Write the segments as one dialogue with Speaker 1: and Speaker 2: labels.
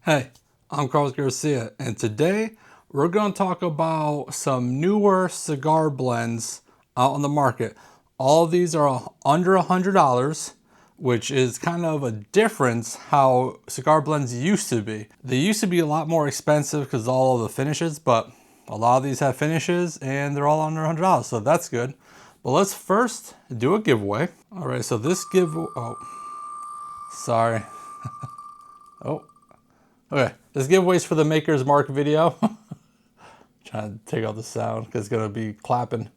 Speaker 1: Hey, I'm Carlos Garcia, and today we're going to talk about some newer cigar blends out on the market. All of these are under $100, which is kind of a difference how cigar blends used to be. They used to be a lot more expensive because all of the finishes, but a lot of these have finishes and they're all under $100, so that's good. But let's first do a giveaway. All right, so this sorry. Okay, this giveaway's for the Maker's Mark video. Trying to take out the sound because it's gonna be clapping.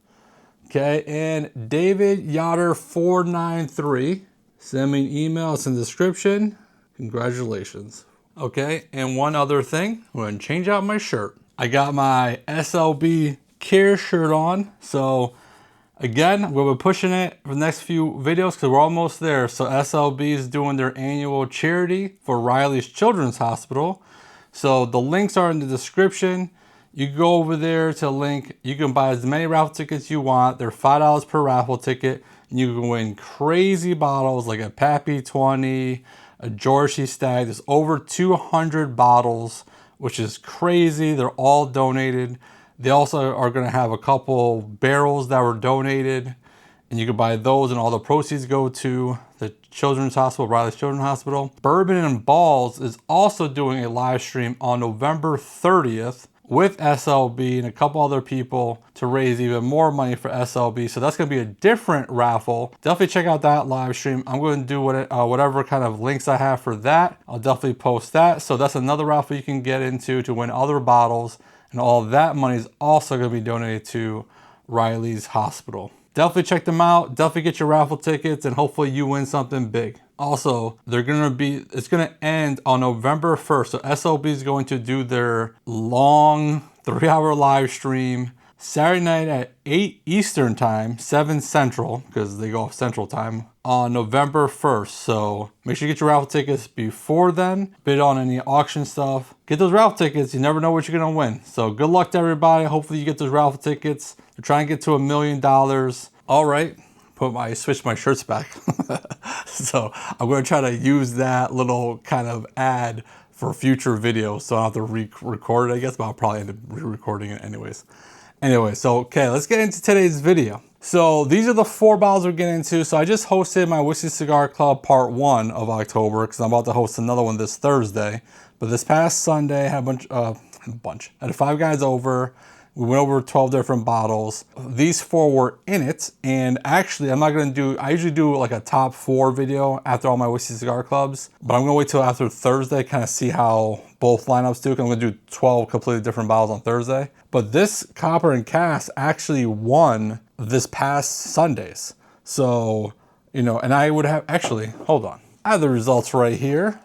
Speaker 1: Okay, and David Yoder 493, send me an email, it's in the description. Congratulations. Okay, and one other thing, I'm gonna change out my shirt. I got my SLB Care shirt on, so again, we'll be pushing it for the next few videos because we're almost there. So SLB is doing their annual charity for Riley's Children's Hospital. So the links are in the description. You go over there to link. You can buy as many raffle tickets you want. They're $5 per raffle ticket. And you can win crazy bottles like a Pappy 20, a Georgie Stag. There's over 200 bottles, which is crazy. They're all donated. They also are going to have a couple barrels that were donated, and you can buy those, and all the proceeds go to the Children's Hospital, Riley's Children's Hospital. Bourbon and Ballz is also doing a live stream on November 30th with SLB and a couple other people to raise even more money for SLB. So that's going to be a different raffle. Definitely check out that live stream. I'm going to do whatever kind of links I have for that. I'll definitely post that. So that's another raffle you can get into to win other bottles. And all that money is also going to be donated to Riley's Hospital. Definitely check them out. Definitely get your raffle tickets and hopefully you win something big. Also, it's going to end on November 1st. So SLB is going to do their long 3-hour live stream Saturday night at 8 Eastern time, 7 Central, because they go off Central time, on November 1st. So make sure you get your raffle tickets before then. Bid on any auction stuff. Get those raffle tickets. You never know what you're going to win. So good luck to everybody. Hopefully you get those raffle tickets. They're trying to get to $1 million. All right. Switch my shirts back. So I'm going to try to use that little kind of ad for future videos. So I don't have to re-record it, I guess, but I'll probably end up re-recording it anyways. Anyway, so okay, let's get into today's video. So these are the 4 bottles we're getting into. So I just hosted my Whiskey Cigar Club part 1 of October because I'm about to host another one this Thursday. But this past Sunday, I had I had 5 guys over. We went over 12 different bottles. These 4 were in it. And actually, I usually do like a top 4 video after all my Whiskey Cigar Clubs. But I'm gonna wait till after Thursday, kind of see how both lineups do. I'm gonna do 12 completely different bottles on Thursday. But this Copper and Cask actually won this past Sundays. So, and I would have, actually, hold on. I have the results right here.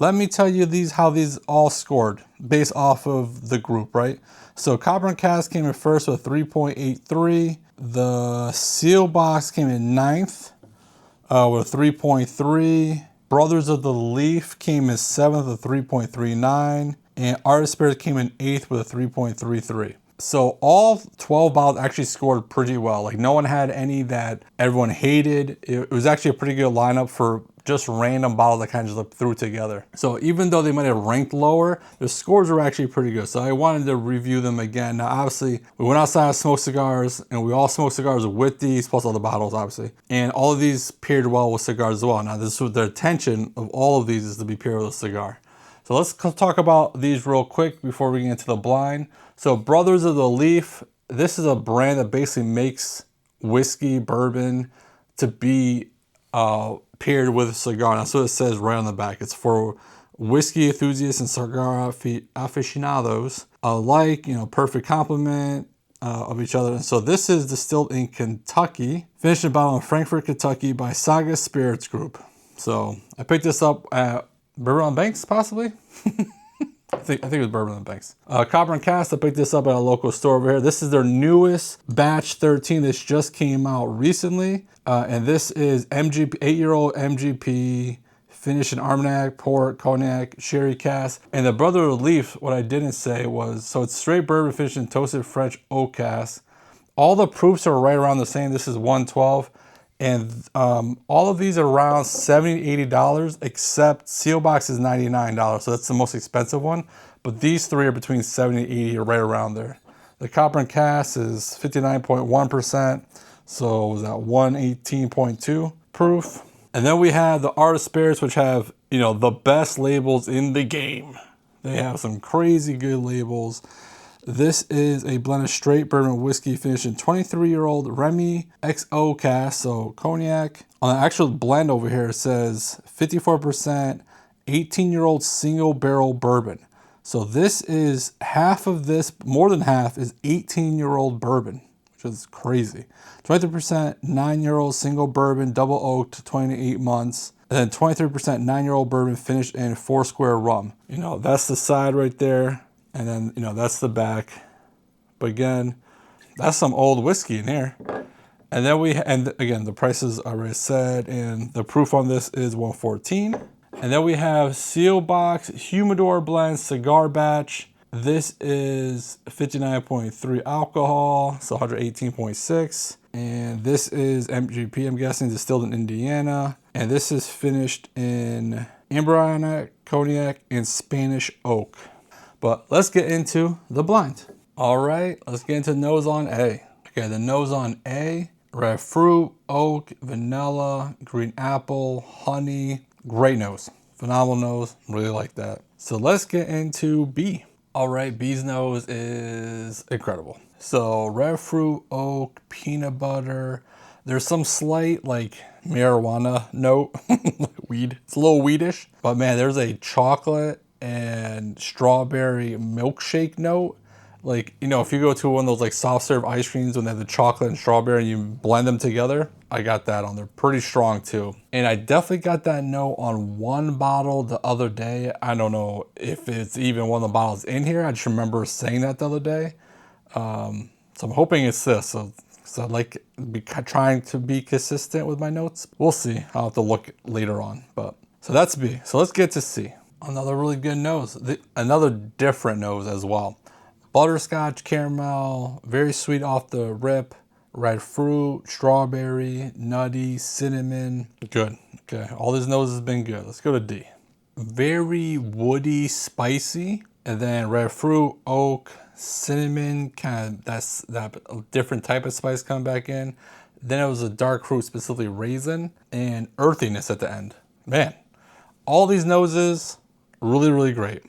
Speaker 1: Let me tell you how these all scored based off of the group, right? So Copper and Cask came in first with 3.83. The Seelbach came in 9th with 3.3. Brothers of the Leaf came in 7th with 3.39. And Artist Spirit came in 8th with a 3.33. So all 12 bottles actually scored pretty well. Like no one had any that everyone hated. It was actually a pretty good lineup for just random bottles that kind of just threw together. So even though they might have ranked lower, their scores were actually pretty good. So I wanted to review them again. Now obviously we went outside and smoked cigars, and we all smoked cigars with these, plus all the bottles obviously. And all of these paired well with cigars as well. Now this was the intention of all of these is to be paired with a cigar. So let's talk about these real quick before we get into the blind. So Brothers of the Leaf, this is a brand that basically makes whiskey, bourbon to be paired with a cigar. That's what it says right on the back. It's for whiskey enthusiasts and cigar aficionados alike, perfect complement of each other. And so this is distilled in Kentucky, finished in a bottle in Frankfort, Kentucky by Saga Spirits Group. So I picked this up at Bourbon and Ballz, possibly? I think it was Bourbon and Ballz. Copper and Cask, I picked this up at a local store over here. This is their newest batch 13. This just came out recently. And this is MGP, 8-year-old MGP, finished in Armagnac, port, cognac, sherry cask. And the Brother of the Leaf, what I didn't say was, so it's straight bourbon finished in toasted French oak cask. All the proofs are right around the same. This is 112. And all of these are around $70 to $80, except Seelbach is $99. So that's the most expensive one. But these three are between 70 and 80 or right around there. The Copper and Cask is 59.1%. So was that 118.2 proof. And then we have the Art of Spirits, which have, you know, the best labels in the game. They have some crazy good labels. This is a blend of straight bourbon whiskey finished in 23-year-old Remy XO cask, so cognac. On the actual blend over here, it says 54% 18-year-old single barrel bourbon. So this is half of this, more than half, is 18-year-old bourbon, which is crazy. 23% 9-year-old single bourbon, double oaked, 28 months. And then 23% 9-year-old bourbon finished in Foursquare rum. You know, that's the side right there. And then, you know, that's the back. But again, that's some old whiskey in here. And then and again, the prices I already said, and the proof on this is 114. And then we have Seelbach Humidor Blends Cigar Batch. This is 59.3 alcohol, so 118.6. And this is MGP, I'm guessing, distilled in Indiana. And this is finished in Amberonic, Cognac, and Spanish Oak. But let's get into the blend. All right, let's get into nose on A. Okay, the nose on A, red fruit, oak, vanilla, green apple, honey. Great nose, phenomenal nose, really like that. So let's get into B. All right, B's nose is incredible. So red fruit, oak, peanut butter. There's some slight like marijuana note, like weed. It's a little weedish, but man, there's a chocolate and strawberry milkshake note. Like, you know, if you go to one of those like soft serve ice creams when they have the chocolate and strawberry and you blend them together, I got that on there. Pretty strong too. And I definitely got that note on one bottle the other day. I don't know if it's even one of the bottles in here. I just remember saying that the other day. So I'm hoping it's this. So I like trying to be consistent with my notes. We'll see. I'll have to look later on. But so that's B. So let's get to C. Another really good nose. Another different nose as well. Butterscotch, caramel, very sweet off the rip. Red fruit, strawberry, nutty, cinnamon. Good. Okay, all these noses have been good. Let's go to D. Very woody, spicy. And then red fruit, oak, cinnamon, kind of that's that different type of spice coming back in. Then it was a dark fruit, specifically raisin, and earthiness at the end. Man, all these noses, really, really great.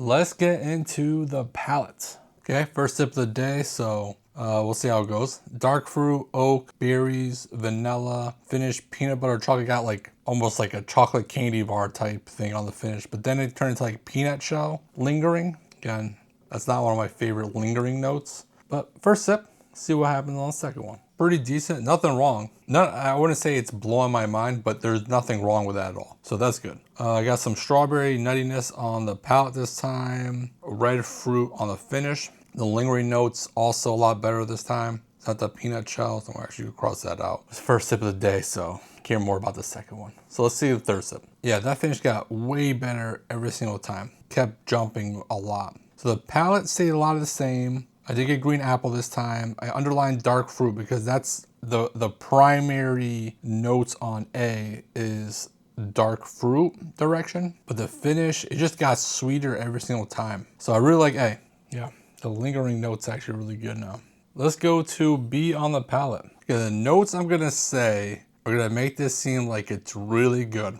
Speaker 1: Let's get into the palate. Okay, first sip of the day, so we'll see how it goes. Dark fruit, oak, berries, vanilla, finish, peanut butter, chocolate. Got like almost like a chocolate candy bar type thing on the finish, but then it turned into like peanut shell, lingering. Again, that's not one of my favorite lingering notes. But first sip, see what happens on the second one. Pretty decent, nothing wrong. I wouldn't say it's blowing my mind, but there's nothing wrong with that at all. So that's good. I got some strawberry nuttiness on the palate this time. Red fruit on the finish. The lingering notes also a lot better this time. It's not the peanut shell, so we'll actually cross that out. It's the first sip of the day, so care more about the second one. So let's see the third sip. Yeah, that finish got way better every single time. Kept jumping a lot. So the palate stayed a lot of the same. I did get green apple this time. I underlined dark fruit because that's the primary notes on A is dark fruit direction. But the finish, it just got sweeter every single time. So I really like A. Yeah, the lingering notes actually really good now. Let's go to B on the palate. Okay, the notes I'm gonna say are gonna make this seem like it's really good.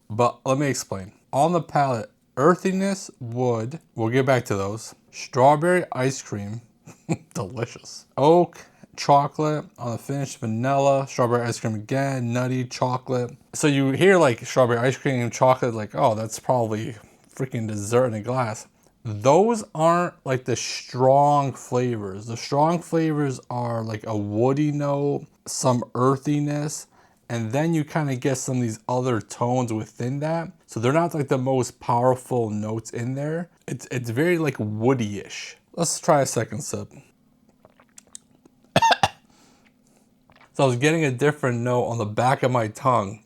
Speaker 1: But let me explain. On the palate, earthiness, wood, we'll get back to those. Strawberry ice cream, delicious. Oak, chocolate, on the finish, vanilla, strawberry ice cream again, nutty, chocolate. So you hear like strawberry ice cream and chocolate, like, oh, that's probably freaking dessert in a glass. Those aren't like the strong flavors. The strong flavors are like a woody note, some earthiness, and then you kind of get some of these other tones within that. So they're not like the most powerful notes in there. It's very like woody-ish. Let's try a second sip. So I was getting a different note on the back of my tongue.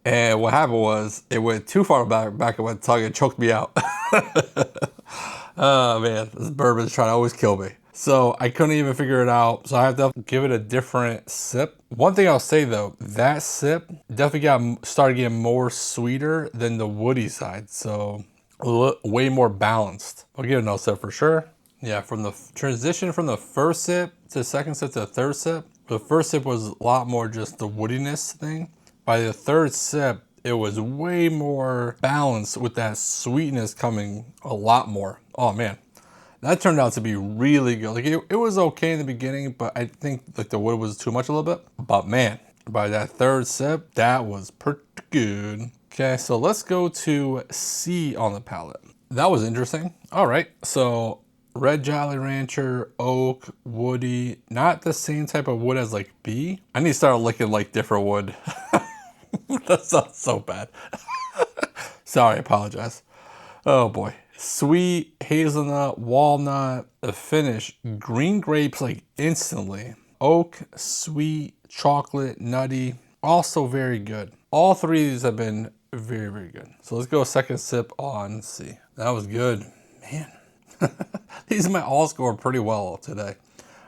Speaker 1: And what happened was it went too far back of my tongue and choked me out. Oh man, this bourbon's trying to always kill me. So I couldn't even figure it out. So I have to give it a different sip. One thing I'll say though, that sip definitely started getting more sweeter than the woody side. So way more balanced. I'll give it another sip for sure. Yeah, from the transition from the first sip to the second sip to the third sip, the first sip was a lot more just the woodiness thing. By the third sip, it was way more balanced with that sweetness coming a lot more. Oh man, that turned out to be really good. Like it was okay in the beginning, but I think like the wood was too much a little bit. But man, by that third sip, that was pretty good. Okay, so let's go to C on the palate. That was interesting. All right, so Red Jolly Rancher, oak, woody, not the same type of wood as like B. I need to start licking like different wood. That sounds so bad. Sorry, I apologize. Oh boy. Sweet, hazelnut, walnut, the finish, green grapes like instantly. Oak, sweet, chocolate, nutty, also very good. All three of these have been very, very good. So let's go a second sip on C. That was good, man. These might all score pretty well today.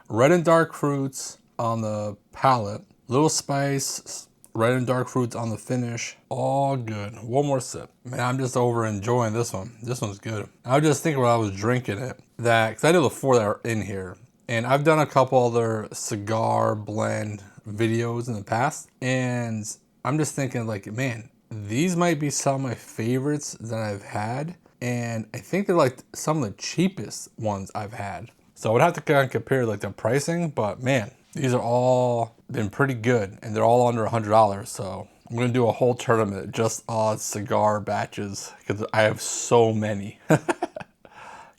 Speaker 1: Red and dark fruits on the palate, little spice, red and dark fruits on the finish, all good. One more sip. Man, I'm just over enjoying this one. This one's good. I was just thinking while I was drinking it that, because I know the four that are in here, and I've done a couple other cigar blend videos in the past, and I'm just thinking like, man, these might be some of my favorites that I've had. And I think they're like some of the cheapest ones I've had. So I would have to kind of compare like the pricing, but man, these are all been pretty good and they're all under $100. So I'm gonna do a whole tournament just on cigar batches because I have so many.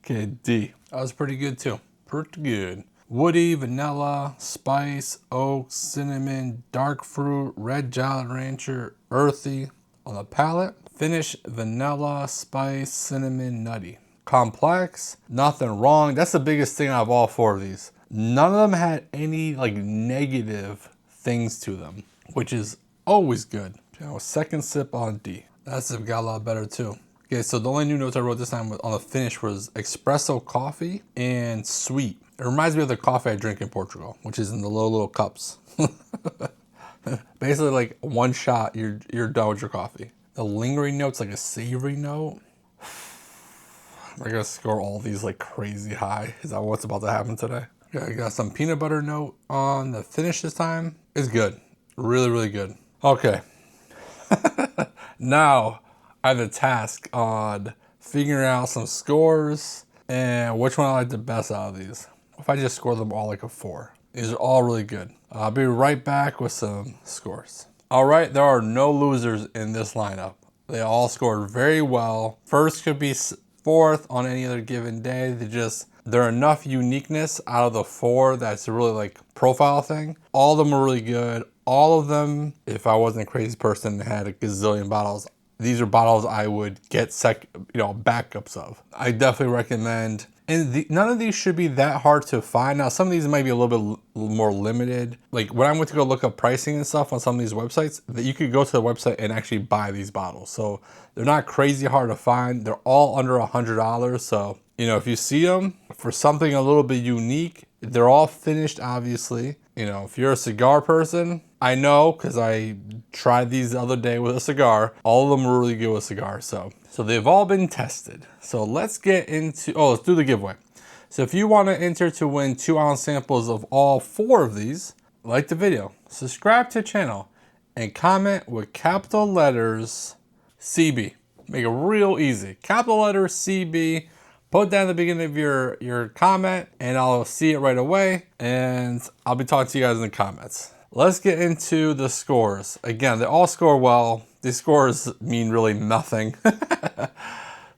Speaker 1: Okay, D. That was pretty good too. Pretty good. Woody, vanilla, spice, oak, cinnamon, dark fruit, red Jolly Rancher, earthy on the palate. Finish, vanilla, spice, cinnamon, nutty. Complex, nothing wrong. That's the biggest thing out of all four of these. None of them had any like negative things to them, which is always good. You know, second sip on D. That sip got a lot better too. Okay, so the only new notes I wrote this time on the finish was espresso coffee and sweet. It reminds me of the coffee I drink in Portugal, which is in the little cups. Basically like one shot, you're done with your coffee. The lingering note's like a savory note. I gotta score all these like crazy high. Is that what's about to happen today? Okay, I got some peanut butter note on the finish this time. It's good. Really, really good. Okay. Now I have a task on figuring out some scores and which one I like the best out of these. If I just score them all like a 4. These are all really good. I'll be right back with some scores. All right, there are no losers in this lineup. They all scored very well. First could be fourth on any other given day. There are enough uniqueness out of the 4 that's a really like profile thing. All of them are really good. All of them, if I wasn't a crazy person and had a gazillion bottles, these are bottles I would get backups of. I definitely recommend. And none of these should be that hard to find. Now, some of these might be a little bit more limited. Like when I went to go look up pricing and stuff on some of these websites, that you could go to the website and actually buy these bottles. So they're not crazy hard to find. They're all under $100. So, you know, if you see them for something a little bit unique, they're all finished, obviously. You know, if you're a cigar person, I know because I tried these the other day with a cigar. All of them were really good with cigars. So they've all been tested. So let's get into, let's do the giveaway. So if you want to enter to win 2-ounce samples of all 4 of these, like the video, subscribe to the channel, and comment with capital letters CB. Make it real easy. Capital letter CB. Put that in the beginning of your comment and I'll see it right away and I'll be talking to you guys in the comments. Let's get into the scores. Again, they all score well. These scores mean really nothing.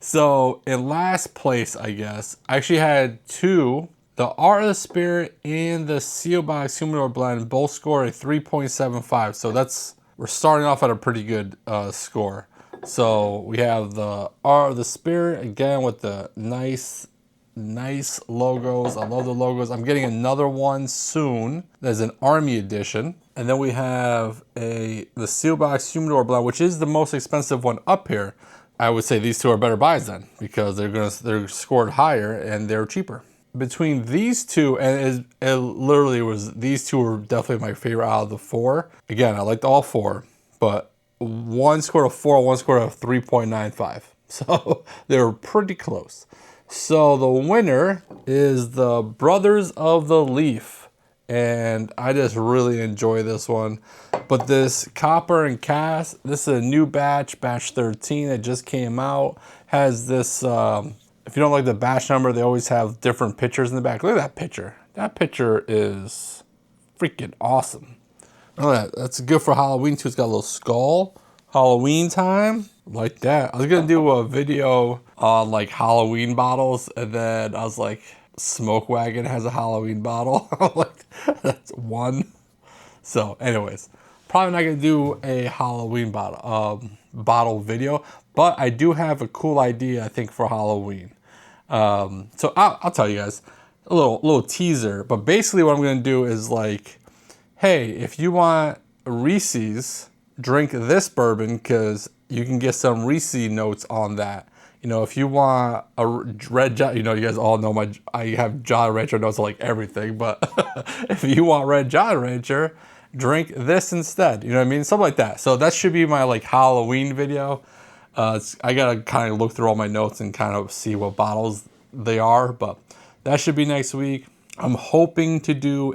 Speaker 1: So in last place, I guess, I actually had 2. The Art of the Spirit and the Seelbach Humidor blend both scored a 3.75. So we're starting off at a pretty good score. So we have the Art of the Spirit again with the nice logos. I love the logos. I'm getting another one soon. There's an Army edition. And then we have the Seelbach Humidor blend, which is the most expensive one up here. I would say these 2 are better buys then because they're scored higher and they're cheaper. between these two, and it literally was, these two were definitely my favorite out of the four. Again, I liked all four, but one scored a 4, one scored a 3.95. So they were pretty close. So the winner is the Brothers of the Leaf. And I just really enjoy this one. But this Copper and Cask, this is a new batch, batch 13 that just came out. Has this, if you don't like the batch number, they always have different pictures in the back. Look at that picture. That picture is freaking awesome. Look at that. That's good for Halloween too. It's got a little skull. Halloween time. Like that. I was going to do a video on like Halloween bottles. And then I was like, Smoke Wagon has a Halloween bottle. Like, that's one. So anyways, probably not going to do a Halloween bottle video. But I do have a cool idea, I think, for Halloween. So I'll tell you guys a little teaser, but basically what I'm going to do is like, hey, if you want Reese's, drink this bourbon because you can get some Reese notes on that. You know, if you want a red, you know, you guys all know I have Jolly Rancher notes on like everything, but if you want red Jolly Rancher, drink this instead. You know what I mean? Something like that. So that should be my like Halloween video. I gotta kind of look through all my notes and kind of see what bottles they are, but that should be next week. I'm hoping to do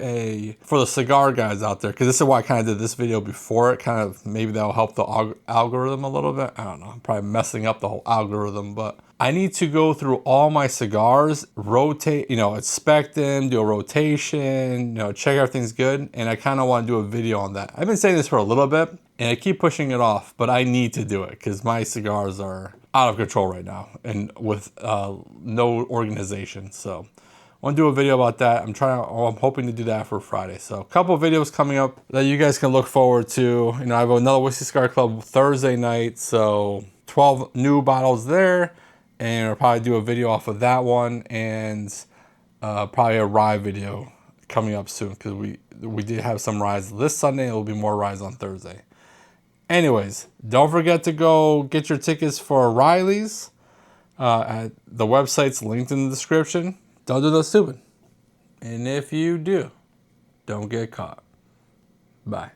Speaker 1: for the cigar guys out there, because this is why I kind of did this video before it, kind of, maybe that'll help the algorithm a little bit. I don't know, I'm probably messing up the whole algorithm, but I need to go through all my cigars, rotate, you know, inspect them, do a rotation, you know, check everything's good, and I kind of want to do a video on that. I've been saying this for a little bit, and I keep pushing it off, but I need to do it, because my cigars are out of control right now, and with no organization, so I want to do a video about that. I'm hoping to do that for Friday. So a couple of videos coming up that you guys can look forward to. You know, I have another Whiskey Cigar Club Thursday night, so 12 new bottles there, and I'll probably do a video off of that one, and probably a rye video coming up soon, because we did have some ryes this Sunday. There will be more ryes on Thursday. Anyways, don't forget to go get your tickets for Riley's. At the website's linked in the description. Don't do nothing stupid. And if you do, don't get caught. Bye.